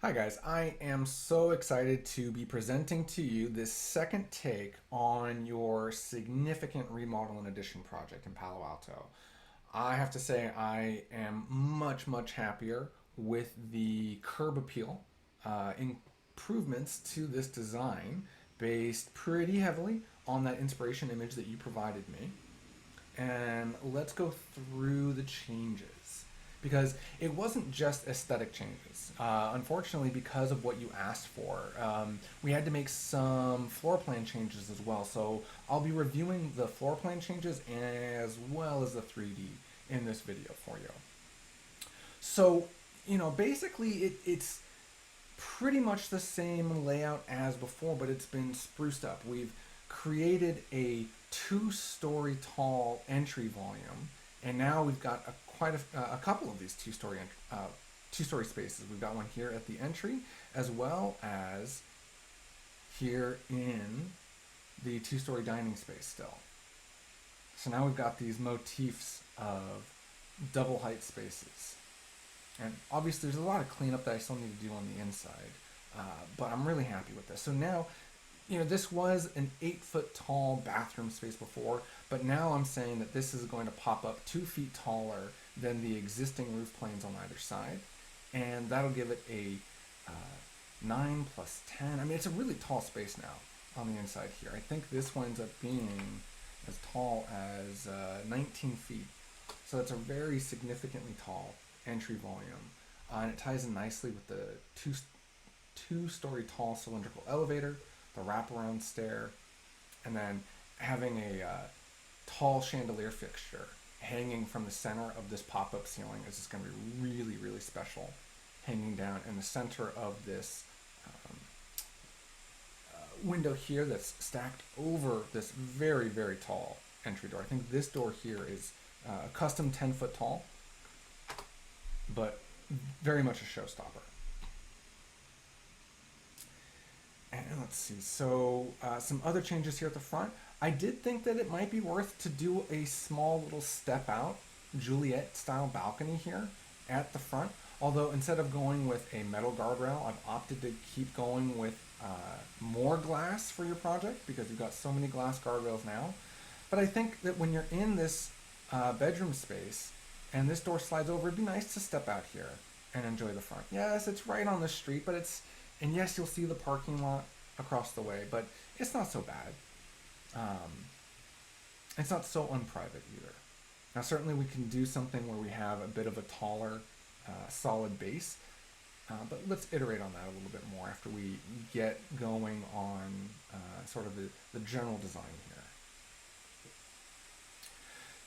Hi guys, I am so excited to be presenting to you this second take on your significant remodel and addition project in Palo Alto. I have to say I am much happier with the curb appeal improvements to this design based pretty heavily on that inspiration image that you provided me. And let's go through the changes because it wasn't just aesthetic changes. Unfortunately, because of what you asked for, we had to make some floor plan changes as well. So I'll be reviewing the floor plan changes as well as the 3D in this video for you. So, basically it's pretty much the same layout as before, but it's been spruced up. We've created a two-story tall entry volume, and now we've got quite a couple of these two-story spaces. We've got one here at the entry, as well as here in the two-story dining space still. So now we've got these motifs of double height spaces. And obviously there's a lot of cleanup that I still need to do on the inside, but I'm really happy with this. So now, this was an 8 foot tall bathroom space before, but now I'm saying that this is going to pop up 2 feet taller than the existing roof planes on either side. And that'll give it a 9 plus 10. I mean, it's a really tall space now on the inside here. I think this winds up being as tall as 19 feet. So that's a very significantly tall entry volume, and it ties in nicely with the two-story tall cylindrical elevator, the wraparound stair, and then having a tall chandelier fixture hanging from the center of this pop-up ceiling is just going to be really special, hanging down in the center of this window here that's stacked over this very tall entry door. I think this door here is a custom 10 foot tall, but very much a showstopper. And let's see, so some other changes here at the front. I did think that it might be worth to do a small little step out Juliet style balcony here at the front. Although instead of going with a metal guardrail, I've opted to keep going with more glass for your project because you've got so many glass guardrails now. But I think that when you're in this bedroom space, and this door slides over, it'd be nice to step out here and enjoy the front. Yes, it's right on the street, and yes, you'll see the parking lot across the way, but it's not so bad. It's not so unprivate either. Now, certainly we can do something where we have a bit of a taller, solid base, but let's iterate on that a little bit more after we get going on sort of the general design here.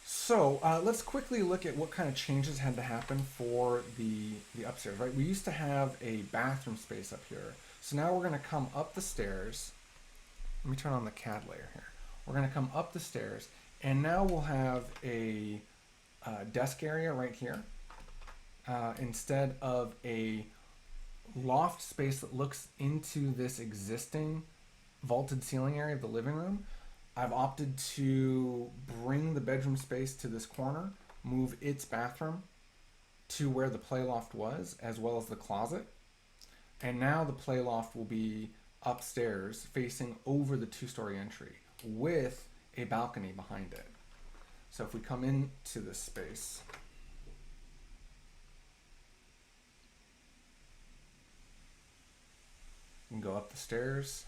So let's quickly look at what kind of changes had to happen for the upstairs, right? We used to have a bathroom space up here. So now we're going to come up the stairs. Let me turn on the CAD layer here. We're going to come up the stairs, and now we'll have a desk area right here instead of a loft space that looks into this existing vaulted ceiling area of the living room. I've opted to bring the bedroom space to this corner, move its bathroom to where the playloft was, as well as the closet. And now the playloft will be upstairs facing over the two-story entry with a balcony behind it. So if we come into this space, we can go up the stairs,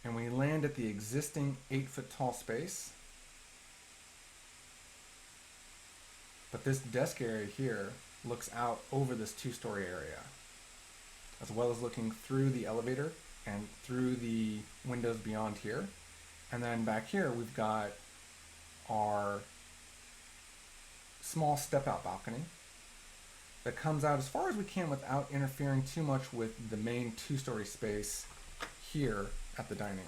and we land at the existing 8 foot tall space. But this desk area here looks out over this two-story area, as well as looking through the elevator and through the windows beyond here. And then back here, we've got our small step-out balcony that comes out as far as we can without interfering too much with the main two-story space here at the dining room.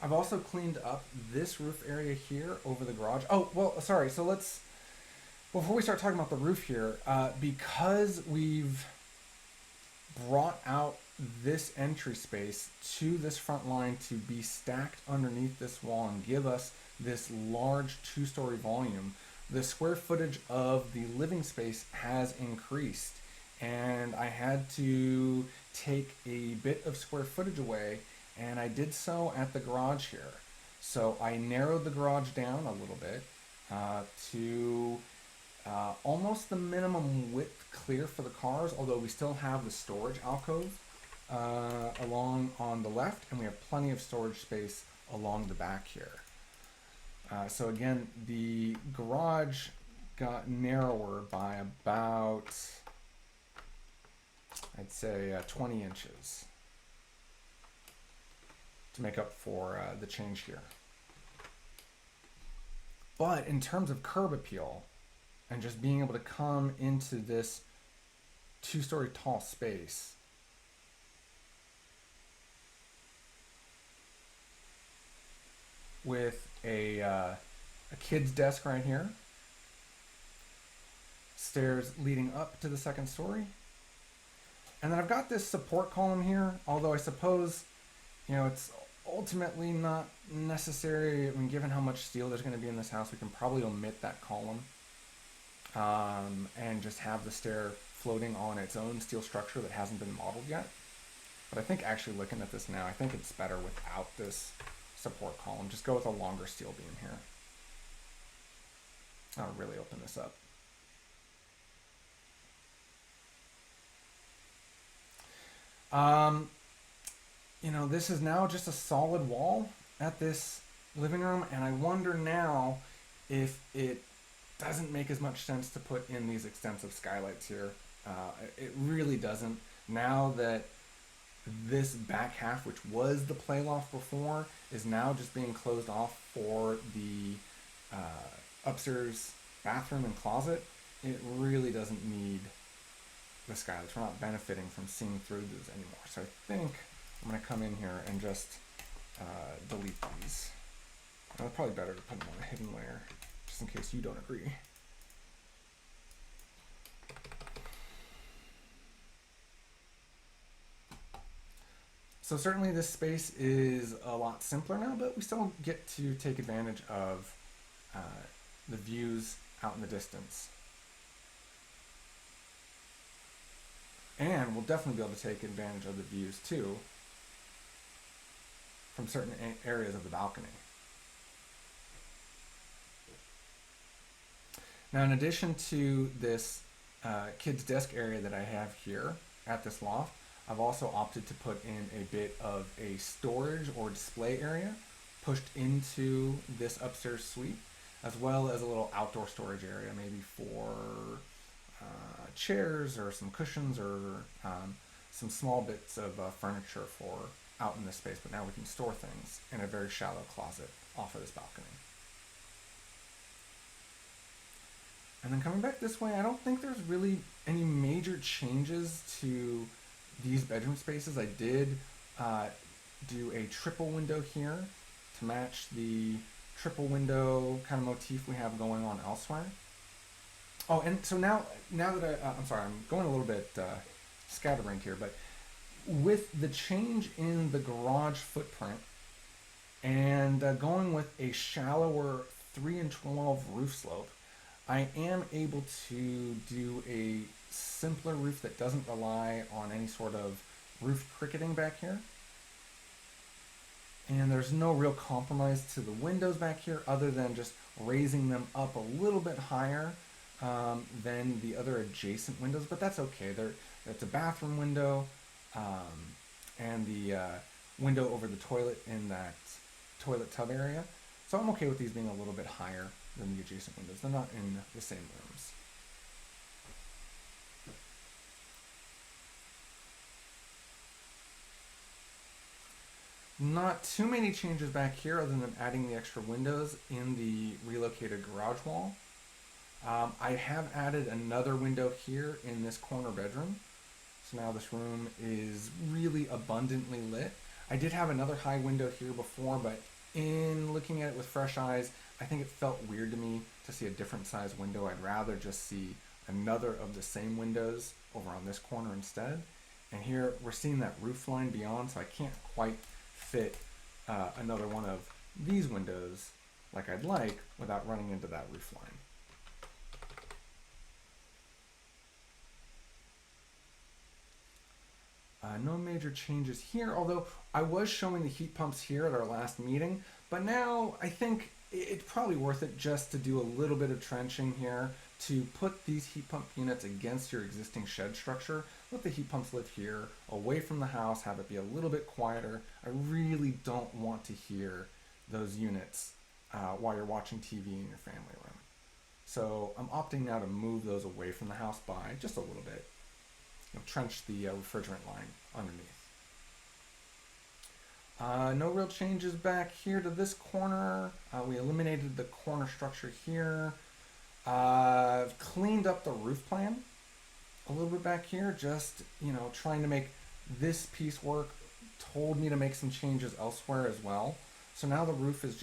I've also cleaned up this roof area here over the garage. Oh, well, sorry. So let's, before we start talking about the roof here, because we've brought out this entry space to this front line to be stacked underneath this wall and give us this large two-story volume, the square footage of the living space has increased. And I had to take a bit of square footage away, and I did so at the garage here. So I narrowed the garage down a little bit to almost the minimum width clear for the cars, although we still have the storage alcove along on the left, and we have plenty of storage space along the back here. So again, the garage got narrower by about, I'd say 20 inches to make up for the change here. But in terms of curb appeal and just being able to come into this two-story tall space, with a kid's desk right here, stairs leading up to the second story, and then I've got this support column here, although I suppose, you know, it's ultimately not necessary. I mean, given how much steel there's going to be in this house, we can probably omit that column and just have the stair floating on its own steel structure that hasn't been modeled yet. But I think actually looking at this now, I think it's better without this support column. Just go with a longer steel beam here. I'll really open this up. You know, this is now just a solid wall at this living room, and I wonder now if it doesn't make as much sense to put in these extensive skylights here. It really doesn't. Now that this back half, which was the play loft before, is now just being closed off for the upstairs bathroom and closet, it really doesn't need the skylights. We're not benefiting from seeing through these anymore. So I think I'm going to come in here and just delete these. And it's probably better to put them on a hidden layer, just in case you don't agree. So certainly this space is a lot simpler now, but we still get to take advantage of the views out in the distance. And we'll definitely be able to take advantage of the views too from certain areas of the balcony. Now, in addition to this kids' desk area that I have here at this loft, I've also opted to put in a bit of a storage or display area pushed into this upstairs suite, as well as a little outdoor storage area, maybe for chairs or some cushions or some small bits of furniture for out in this space. But now we can store things in a very shallow closet off of this balcony. And then coming back this way, I don't think there's really any major changes to these bedroom spaces. I did do a triple window here to match the triple window kind of motif we have going on elsewhere. Oh, and so now that I'm sorry, I'm going a little bit scatterbrained here, but with the change in the garage footprint and going with a shallower 3-12 roof slope, I am able to do a simpler roof that doesn't rely on any sort of roof cricketing back here. And there's no real compromise to the windows back here other than just raising them up a little bit higher than the other adjacent windows, but that's okay. It's a bathroom window and the window over the toilet in that toilet tub area. So I'm okay with these being a little bit higher than the adjacent windows. They're not in the same rooms. Not too many changes back here other than adding the extra windows in the relocated garage wall. I have added another window here in this corner bedroom. So now this room is really abundantly lit. I did have another high window here before, but in looking at it with fresh eyes, I think it felt weird to me to see a different size window. I'd rather just see another of the same windows over on this corner instead. And here we're seeing that roof line beyond, so I can't quite fit another one of these windows like I'd like without running into that roof line. No major changes here, although I was showing the heat pumps here at our last meeting, but now I think it's probably worth it just to do a little bit of trenching here to put these heat pump units against your existing shed structure. Let the heat pumps live here, away from the house, have it be a little bit quieter. I really don't want to hear those units while you're watching TV in your family room. So I'm opting now to move those away from the house by just a little bit. Trench the refrigerant line underneath. No real changes back here to this corner. We eliminated the corner structure here. Cleaned up the roof plan a little bit back here, just trying to make this piece work. Told me to make some changes elsewhere as well. So now the roof is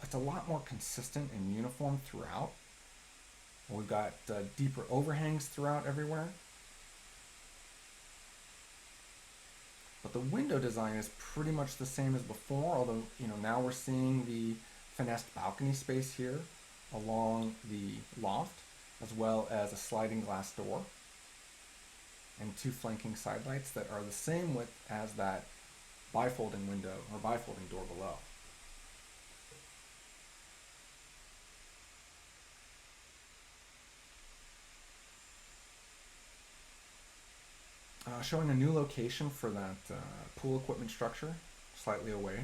it's a lot more consistent and uniform throughout. We've got deeper overhangs throughout everywhere. But the window design is pretty much the same as before, although now we're seeing the finessed balcony space here along the loft, as well as a sliding glass door and two flanking side lights that are the same width as that bifolding window or bifolding door below. Showing a new location for that pool equipment structure, slightly away.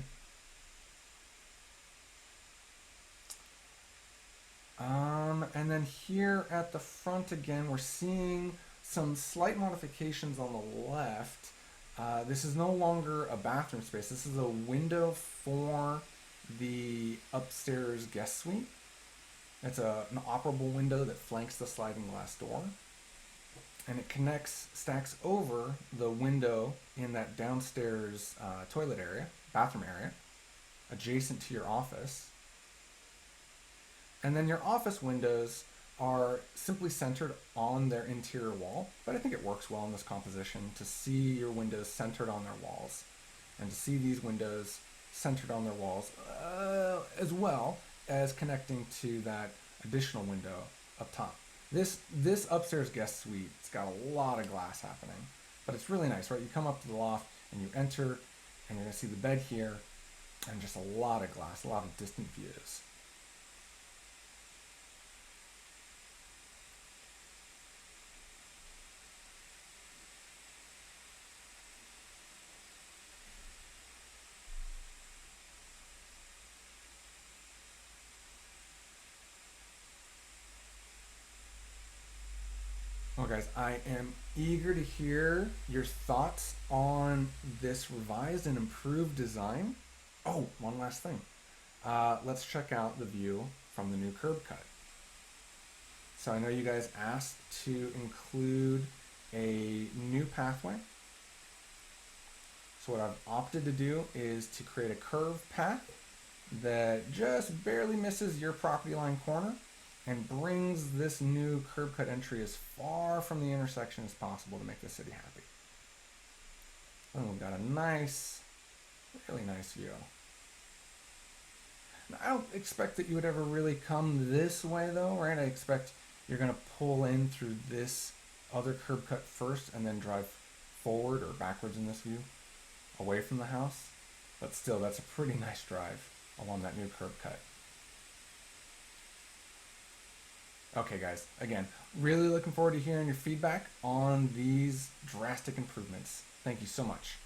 And then here at the front again, we're seeing some slight modifications on the left. This is no longer a bathroom space. This is a window for the upstairs guest suite. It's an operable window that flanks the sliding glass door. And it stacks over the window in that downstairs toilet area, bathroom area, adjacent to your office. And then your office windows are simply centered on their interior wall, but I think it works well in this composition to see your windows centered on their walls and to see these windows centered on their walls as well as connecting to that additional window up top. This upstairs guest suite, it's got a lot of glass happening, but it's really nice, right? You come up to the loft and you enter and you're gonna see the bed here and just a lot of glass, a lot of distant views. Well, guys, I am eager to hear your thoughts on this revised and improved design. Oh, one last thing. Let's check out the view from the new curb cut. So I know you guys asked to include a new pathway. So what I've opted to do is to create a curved path that just barely misses your property line corner and brings this new curb cut entry as far from the intersection as possible to make the city happy. And we've got a nice, really nice view. Now, I don't expect that you would ever really come this way though, right? I expect you're gonna pull in through this other curb cut first and then drive forward or backwards in this view, away from the house. But still, that's a pretty nice drive along that new curb cut. Okay guys, again, really looking forward to hearing your feedback on these drastic improvements. Thank you so much.